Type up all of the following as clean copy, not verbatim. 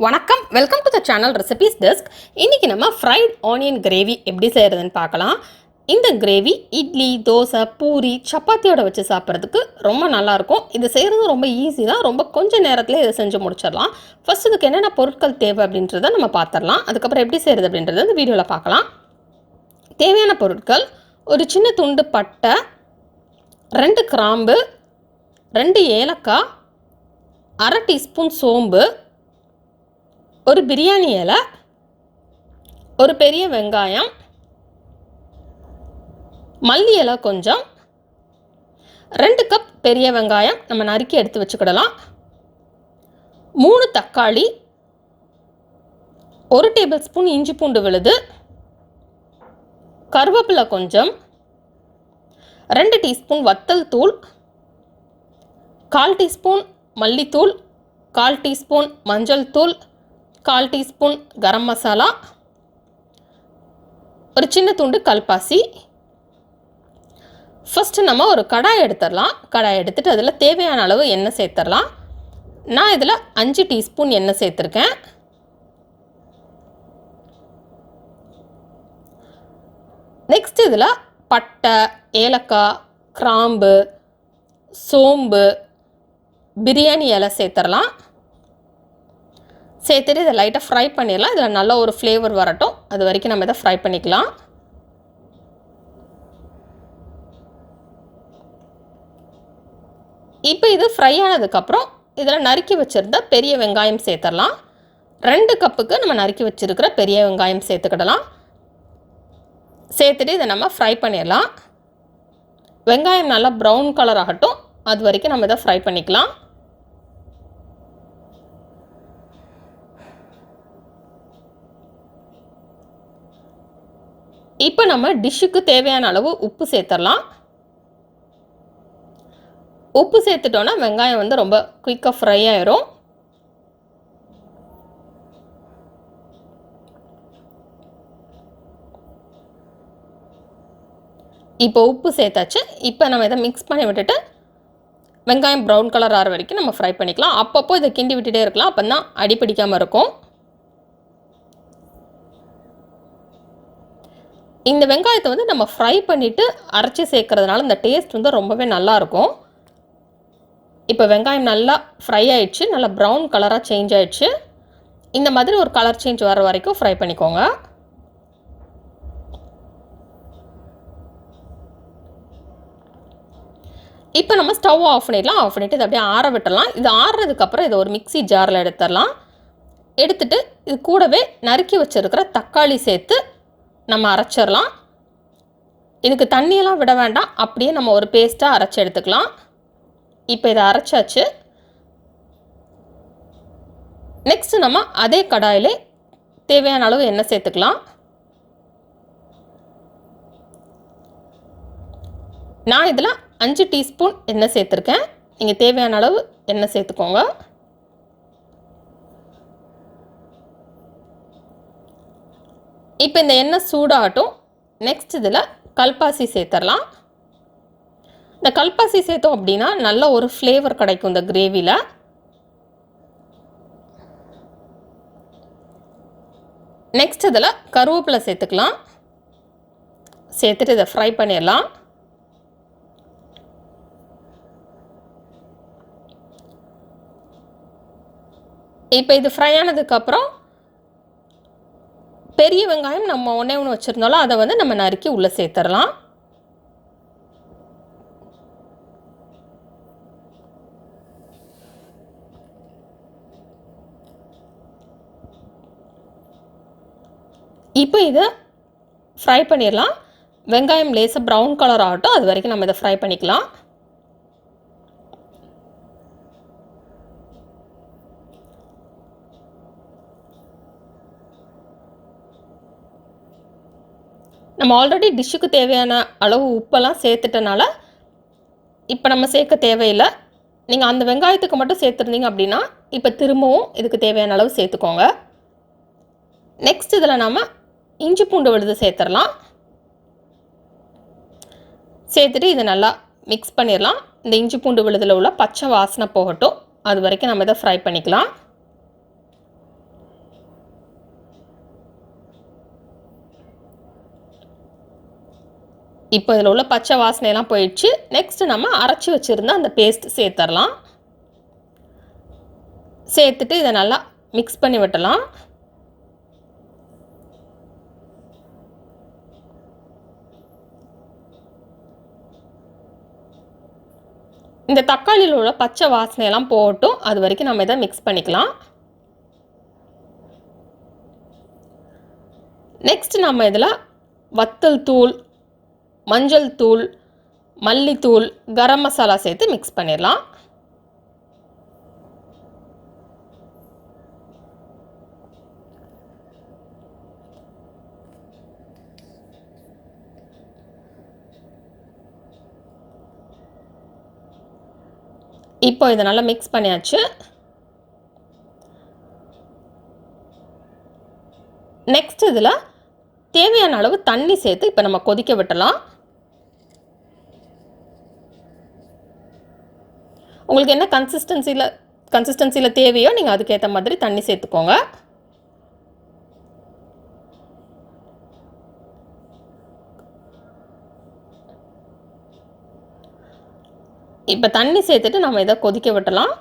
வணக்கம், welcome to the channel recipes desk. இன்றைக்கி நம்ம ஃப்ரைட் ஆனியன் கிரேவி எப்படி செய்கிறதுன்னு பார்க்கலாம். இந்த கிரேவி இட்லி, தோசை, பூரி, சப்பாத்தியோட வச்சு சாப்பிட்றதுக்கு ரொம்ப நல்லாயிருக்கும். இது செய்கிறது ரொம்ப ஈஸி தான். ரொம்ப கொஞ்சம் நேரத்தில் இதை செஞ்சு முடிச்சிடலாம். ஃபர்ஸ்ட் இதுக்கு என்னென்ன பொருட்கள் தேவை அப்படின்றத நம்ம பார்த்துடலாம். அதுக்கப்புறம் எப்படி செய்கிறது அப்படின்றத இந்த வீடியோவில் பார்க்கலாம். தேவையான பொருட்கள்: ஒரு சின்ன துண்டு பட்டை, 2 கிராம்பு, 2 ஏலக்காய், 1/2 டீஸ்பூன் சோம்பு, ஒரு பிரியாணி இலை, ஒரு பெரிய வெங்காயம், மல்லி இலை கொஞ்சம், 2 கப் பெரிய வெங்காயம் நம்ம நறுக்கி எடுத்து வச்சுக்கிடலாம், 3 தக்காளி, 1 டேபிள் ஸ்பூன் இஞ்சி பூண்டு விழுது, கருவேப்பிலை கொஞ்சம், 2 டீஸ்பூன் வத்தல் தூள், 1/4 டீஸ்பூன் மல்லித்தூள், 1/4 டீஸ்பூன் மஞ்சள் தூள், 1/4 டீஸ்பூன் கரம் மசாலா, ஒரு சின்ன துண்டு கல்பாசி. ஃபஸ்ட்டு நம்ம ஒரு கடாய் எடுத்துடலாம். கடாய் எடுத்துகிட்டு அதில் தேவையான அளவு எண்ணெய் சேர்த்துடலாம். நான் இதில் 5 டீஸ்பூன் எண்ணெய் சேர்த்துருக்கேன். நெக்ஸ்ட் இதில் பட்டை, ஏலக்காய், கிராம்பு, சோம்பு, பிரியாணி இலை சேர்த்துடலாம். சேர்த்துட்டு இதை லைட்டாக ஃப்ரை பண்ணிடலாம். இதில் நல்ல ஒரு ஃப்ளேவர் வரட்டும், அது வரைக்கும் நம்ம இதை ஃப்ரை பண்ணிக்கலாம். இப்போ இது ஃப்ரை ஆனதுக்கப்புறம் இதில் நறுக்கி வச்சுருந்த பெரிய வெங்காயம் சேர்த்துடலாம். 2 கப்புக்கு நம்ம நறுக்கி வச்சுருக்கிற பெரிய வெங்காயம் சேர்த்துக்கிடலாம். சேர்த்துட்டு இதை நம்ம ஃப்ரை பண்ணிடலாம். வெங்காயம் நல்லா ப்ரௌன் கலர் ஆகட்டும், அது வரைக்கும் நம்ம இதை ஃப்ரை பண்ணிக்கலாம். இப்போ நம்ம டிஷ்ஷுக்கு தேவையான அளவு உப்பு சேர்த்துடலாம். உப்பு சேர்த்துட்டோன்னா வெங்காயம் வந்து ரொம்ப குயிக்காக ஃப்ரை ஆயிரும். இப்போ உப்பு சேர்த்தாச்சு. இப்போ நம்ம இதை மிக்ஸ் பண்ணி விட்டுட்டு வெங்காயம் ப்ரௌன் கலர் ஆகிற வரைக்கும் நம்ம ஃப்ரை பண்ணிக்கலாம். அப்பப்போ இதை கிண்டி விட்டுட்டே இருக்கலாம், அப்போ தான் அடி பிடிக்காமல் இருக்கும். இந்த வெங்காயத்தை வந்து நம்ம ஃப்ரை பண்ணிவிட்டு அரைச்சி சேர்க்கறதுனால இந்த டேஸ்ட் வந்து ரொம்பவே நல்லாயிருக்கும். இப்போ வெங்காயம் நல்லா ஃப்ரை ஆயிடுச்சு, நல்லா ப்ரௌன் கலராக சேஞ்ச் ஆயிடுச்சு. இந்த மாதிரி ஒரு கலர் சேஞ்ச் வர வரைக்கும் ஃப்ரை பண்ணிக்கோங்க. இப்போ நம்ம ஸ்டவ் ஆஃப் பண்ணிடலாம். ஆஃப் பண்ணிவிட்டு இதை அப்படியே ஆற விட்டுடலாம். இது ஆறுறதுக்கப்புறம் இதை ஒரு மிக்ஸி ஜாரில் எடுத்துடலாம். எடுத்துகிட்டு இது கூடவே நறுக்கி வச்சுருக்கிற தக்காளி சேர்த்து நம்ம அரைச்சிடலாம். இதுக்கு தண்ணியெல்லாம் விட வேண்டாம், அப்படியே நம்ம ஒரு பேஸ்ட்டாக அரைச்சி எடுத்துக்கலாம். இப்போ இதை அரைச்சாச்சு. நெக்ஸ்ட்டு நம்ம அதே கடாயிலே தேவையான அளவு எண்ணெய் சேர்த்துக்கலாம். நான் இதில் 5 டீஸ்பூன் எண்ணெய் சேர்த்துருக்கேன். நீங்கள் தேவையான அளவு எண்ணெய் சேர்த்துக்கோங்க. இப்போ இந்த எண்ணெய் சூடாகட்டும். நெக்ஸ்ட் இதில் கல்பாசி சேர்த்துடலாம். இந்த கல்பாசி சேர்த்தோம் அப்படின்னா நல்ல ஒரு ஃப்ளேவர் கிடைக்கும் இந்த கிரேவியில். நெக்ஸ்ட் இதில் கருவேப்பிலை சேர்த்துக்கலாம். சேர்த்துட்டு இதை ஃப்ரை பண்ணிடலாம். இப்போ இது ஃப்ரை ஆனதுக்கப்புறம் பெரிய வெங்காயம் நம்ம ஒன்று வச்சுருந்தாலும் அதை வந்து நம்ம நறுக்கி உள்ளே சேர்த்துடலாம். இப்போ இதை ஃப்ரை பண்ணிடலாம். வெங்காயம் லேசாக ப்ரௌன் கலர் ஆகட்டும், அது வரைக்கும் நம்ம இதை ஃப்ரை பண்ணிக்கலாம். நம்ம ஆல்ரெடி டிஷ்ஷுக்கு தேவையான அளவு உப்பெல்லாம் சேர்த்துட்டனால இப்போ நம்ம சேர்க்க தேவையில்லை. நீங்கள் அந்த வெங்காயத்துக்கு மட்டும் சேர்த்துருந்தீங்க அப்படின்னா இப்போ திரும்பவும் இதுக்கு தேவையான அளவு சேர்த்துக்கோங்க. நெக்ஸ்ட் இதில் நம்ம இஞ்சி பூண்டு விழுது சேர்த்துடலாம். சேர்த்துட்டு இதை நல்லா மிக்ஸ் பண்ணிடலாம். இந்த இஞ்சி பூண்டு விழுதில் உள்ள பச்சை வாசனை போகட்டும், அது வரைக்கும் நம்ம இதை ஃப்ரை பண்ணிக்கலாம். இப்போ இதில் உள்ள பச்சை வாசனையெல்லாம் போயிடுச்சு. நெக்ஸ்ட்டு நம்ம அரைச்சி வச்சுருந்த அந்த பேஸ்ட் சேர்த்துடலாம். சேர்த்துட்டு இதை நல்லா மிக்ஸ் பண்ணி விட்டலாம். இந்த தக்காளியில் உள்ள பச்சை வாசனையெல்லாம் போகட்டும். அது வரைக்கும் நம்ம இதை மிக்ஸ் பண்ணிக்கலாம். நெக்ஸ்ட் நம்ம இதில் வத்தல் தூள், மஞ்சள் தூள், மல்லித்தூள், கரம் மசாலா சேர்த்து மிக்ஸ் பண்ணிடலாம். இப்போ இதை நல்லா மிக்ஸ் பண்ணியாச்சு. நெக்ஸ்ட் இதில் தேவையான அளவு தண்ணி சேர்த்து இப்போ நம்ம கொதிக்க விட்டலாம். உங்களுக்கு என்ன கன்சிஸ்டன்சியில் தேவையோ நீங்கள் அதுக்கேற்ற மாதிரி தண்ணி சேர்த்துக்கோங்க. இப்போ தண்ணி சேர்த்துட்டு நம்ம இதை கொதிக்க விட்டலாம்.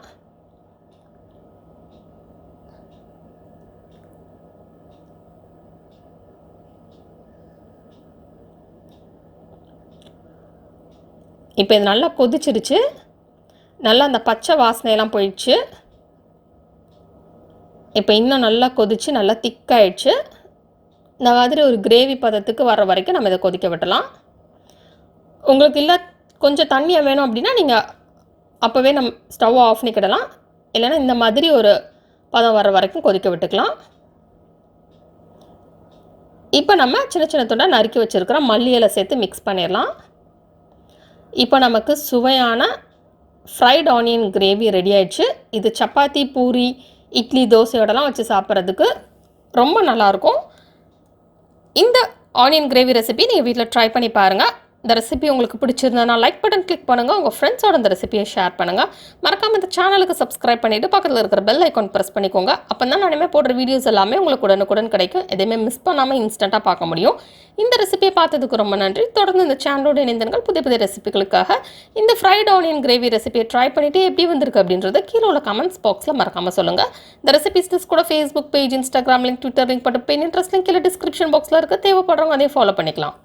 இப்போ இது நல்லா கொதிச்சிருச்சு. நல்லா அந்த பச்சை வாசனையெல்லாம் போயிடுச்சு. இப்போ இன்னும் நல்லா கொதிச்சு நல்லா திக்காயிடுச்சு. இந்த மாதிரி ஒரு கிரேவி பதத்துக்கு வர வரைக்கும் நம்ம இதை கொதிக்க விட்டலாம். உங்களுக்கு இல்லை கொஞ்சம் தண்ணியாக வேணும் அப்படின்னா நீங்கள் அப்போவே நம்ம ஸ்டவ் ஆஃப் பண்ணிக்கிடலாம். இல்லைன்னா இந்த மாதிரி ஒரு பதம் வர வரைக்கும் கொதிக்க விட்டுக்கலாம். இப்போ நம்ம சின்ன சின்ன துண்டாக நறுக்கி வச்சுருக்கிற மல்லி இலை சேர்த்து மிக்ஸ் பண்ணிடலாம். இப்போ நமக்கு சுவையான ஃப்ரைட் ஆனியன் கிரேவி ரெடி ஆயிடுச்சு. இது சப்பாத்தி, பூரி, இட்லி, தோசையோடலாம் வச்சு சாப்பிட்றதுக்கு ரொம்ப நல்லாயிருக்கும். இந்த ஆனியன் கிரேவி ரெசிபி நீங்கள் வீட்டில் ட்ரை பண்ணி பாருங்கள். இந்த ரெசிபி உங்களுக்கு பிடிச்சிருந்தா லைக் பட்டன் கிளிக் பண்ணுங்கள். உங்கள் ஃப்ரெண்ட்ஸோட இந்த ரெசிபியை ஷேர் பண்ணுங்கள். மறக்காமல் இந்த சேனலுக்கு சப்ஸ்கிரைப் பண்ணிவிட்டு பக்கத்தில் இருக்கிற பெல் ஐக்கான் ப்ரெஸ் பண்ணிக்கோங்க. அப்போ தான் நான் இனிமேல் போடுற வீடியோஸ் எல்லாமே உங்களுக்கு உடனுக்குடன் கிடைக்கும். எதையுமே மிஸ் பண்ணாமல் இன்ஸ்டண்ட்டாக பார்க்க முடியும். இந்த ரெசிபியை பார்த்ததுக்கு ரொம்ப நன்றி. தொடர்ந்து இந்த சேனலோட இணைந்தங்கள் புதிய புதிய ரெசிபிகளுக்காக இந்த ஃப்ரைட் ஆனியன் கிரேவி ரெசிபியை ட்ரை பண்ணிவிட்டு எப்படி வந்திருக்கு அப்படின்றத கீழே உள்ள கமெண்ட்ஸ் பாக்ஸில் மறக்காமல் சொல்லுங்கள். இந்த ரெசிபிஸ் டெஸ்க் கூட Facebook page, Instagram link, Twitter link, பட்டு பின் இன்ட்ரெஸ்ட் லிங்க் கீழே டிஸ்கிரிப்ஷன் பாக்ஸில் இருக்க. தேவைப்படுறவங்க அதையும் ஃபாலோ பண்ணிக்கலாம்.